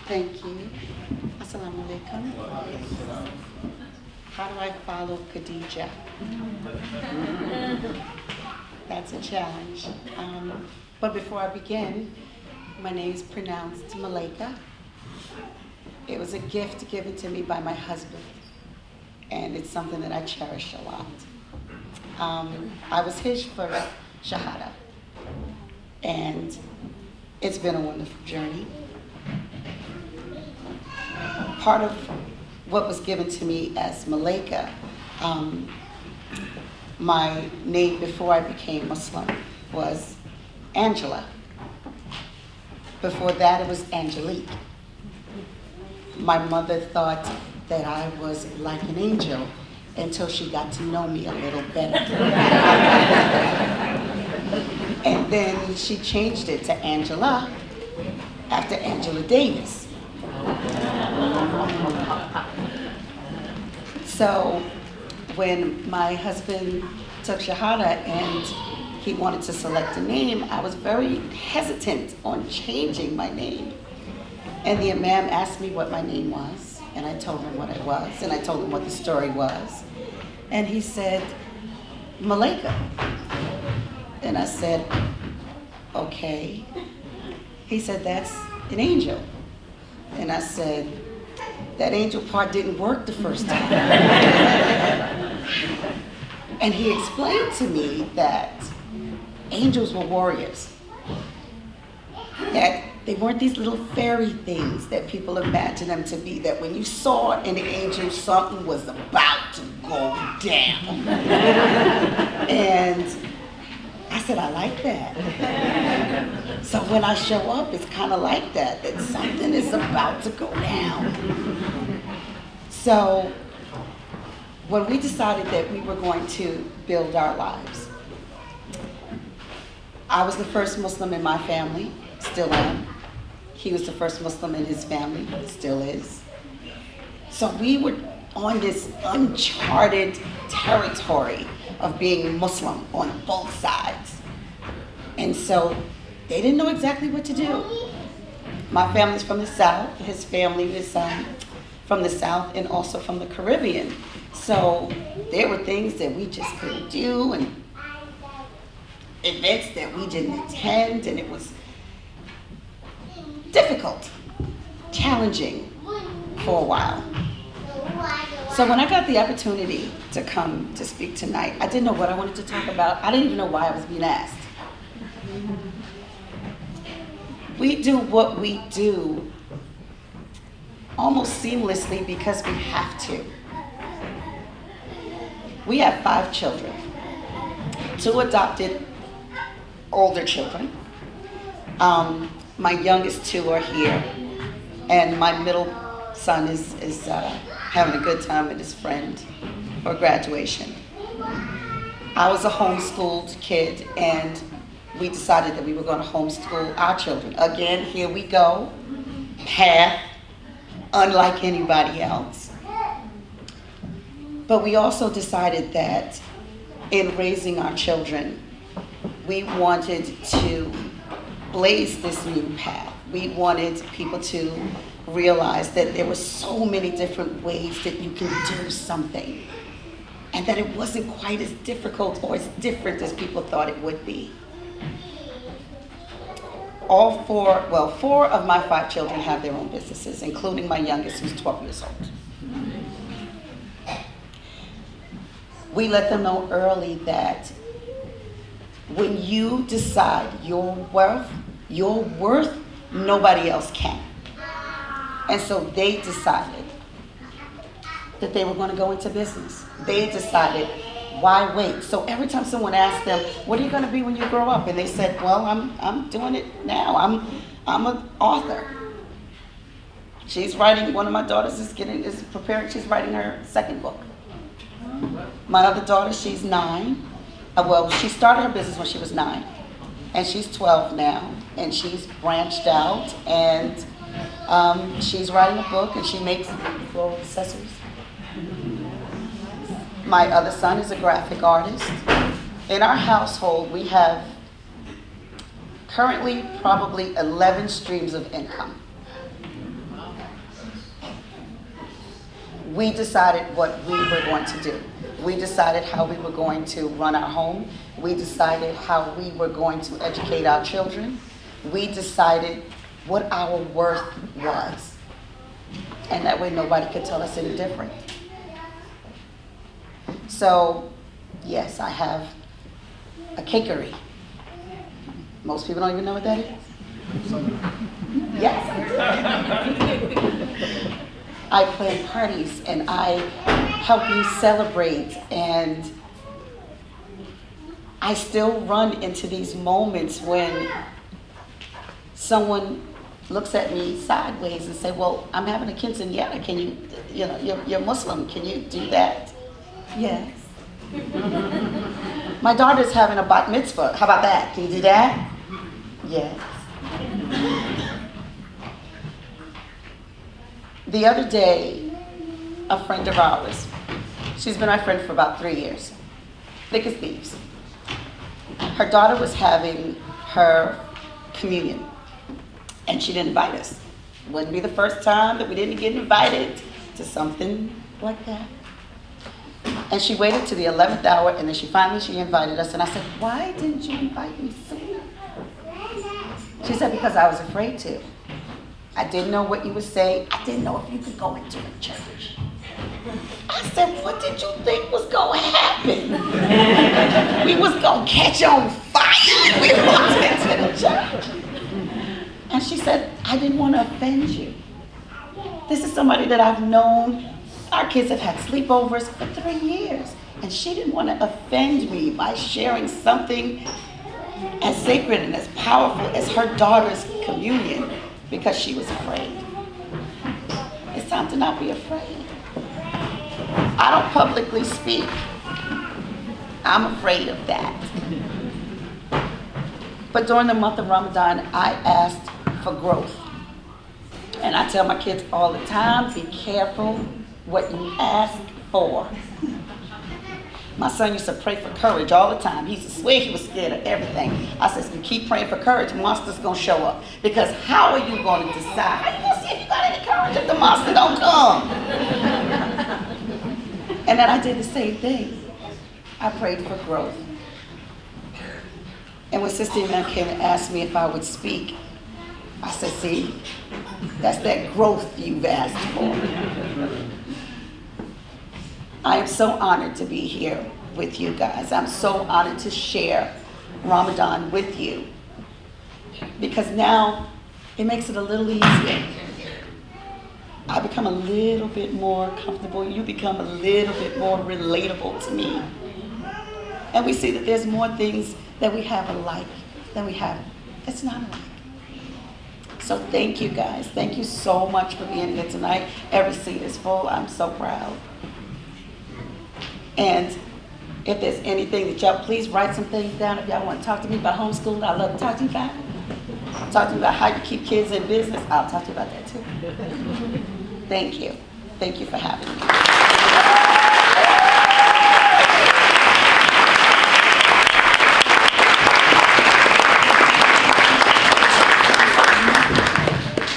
Thank you. Assalamu alaikum. How do I follow Khadija? That's a challenge. But before I begin, my name is pronounced Malika. It was a gift given to me by my husband, and it's something that I cherish a lot. I was his first Shahada, and it's been a wonderful journey. Part of what was given to me as Malika, my name before I became Muslim was Angela. Before that, it was Angelique. My mother thought that I was like an angel until she got to know me a little better. And then she changed it to Angela after Angela Davis. So when my husband took Shahada and he wanted to select a name, I was very hesitant on changing my name. And the Imam asked me what my name was, and I told him what it was, and I told him what the story was. And he said, Malika. And I said, okay. He said, that's an angel. And I said, that angel part didn't work the first time. And he explained to me that angels were warriors. That they weren't these little fairy things that people imagine them to be, that when you saw an angel, something was about to go down. And I said, I like that. So when I show up, it's kind of like that, that something is about to go down. So when we decided that we were going to build our lives, I was the first Muslim in my family, still am. He was the first Muslim in his family, still is. So we were on this uncharted territory of being Muslim on both sides. And so they didn't know exactly what to do. My family's from the South, his family is from the South and also from the Caribbean. So there were things that we just couldn't do and events that we didn't attend, and it was difficult, challenging for a while. So when I got the opportunity to come to speak tonight, I didn't know what I wanted to talk about. I didn't even know why I was being asked. We do what we do almost seamlessly because we have to. We have 5 children, 2 adopted older children. My youngest 2 are here, and my middle son is having a good time with his friend for graduation. I was a homeschooled kid, and we decided that we were going to homeschool our children. Again, here we go, path unlike anybody else. But we also decided that in raising our children, we wanted to blaze this new path. We wanted people to realize that there were so many different ways that you can do something, and that it wasn't quite as difficult or as different as people thought it would be. All 4 of my 5 children have their own businesses, including my youngest, who's 12 years old. We let them know early that when you decide your worth, nobody else can. And so they decided that they were going to go into business. They decided, why wait? So every time someone asked them, what are you going to be when you grow up? And they said, well, I'm doing it now. I'm an author. She's writing, one of my daughters is preparing, she's writing her 2nd book. My other daughter, she's 9. She started her business when she was 9, and she's 12 now, and she's branched out, and she's writing a book, and she makes floral accessories. My other son is a graphic artist. In our household, we have currently probably 11 streams of income. we decided what we were going to do. We decided how we were going to run our home. We decided how we were going to educate our children. We decided what our worth was. And that way nobody could tell us any different. So, yes, I have a cakery. Most people don't even know what that is. Yes, I do. I plan parties and I help you celebrate, and I still run into these moments when someone looks at me sideways and say, well, I'm having a quinceañera. Can you're Muslim, can you do that? Yes. My daughter's having a bat mitzvah. How about that? Can you do that? Yes. The other day, a friend of ours, she's been my friend for about 3 years, thick as thieves. Her daughter was having her communion, and she didn't invite us. It wouldn't be the first time that we didn't get invited to something like that. And she waited to the 11th hour, and then she invited us, and I said, why didn't you invite me sooner? She said, because I was afraid to. I didn't know what you would say. I didn't know if you could go into a church. I said, what did you think was going to happen? We was going to catch on fire. We walked into the church. And she said, I didn't want to offend you. This is somebody that I've known. Our kids have had sleepovers for 3 years. And she didn't want to offend me by sharing something as sacred and as powerful as her daughter's communion, because she was afraid. It's time to not be afraid. I don't publicly speak. I'm afraid of that. But during the month of Ramadan, I asked for growth. And I tell my kids all the time, be careful what you ask for. My son used to pray for courage all the time. He used to swear he was scared of everything. I said, you keep praying for courage, monster's gonna show up. Because how are you gonna decide? How are you gonna see if you got any courage if the monster don't come? And then I did the same thing. I prayed for growth. And when Sister Iman came and asked me if I would speak, I said, see, that's that growth you've asked for. I am so honored to be here with you guys. I'm so honored to share Ramadan with you, because now it makes it a little easier. I become a little bit more comfortable. You become a little bit more relatable to me. And we see that there's more things that we have alike than we have that's not alike. So thank you guys. Thank you so much for being here tonight. Every seat is full. I'm so proud. And if there's anything that y'all, please write some things down. If y'all want to talk to me about homeschooling, I'd love to talk to you about it. Talk to me about how you keep kids in business. I'll talk to you about that too. Thank you. Thank you for having me.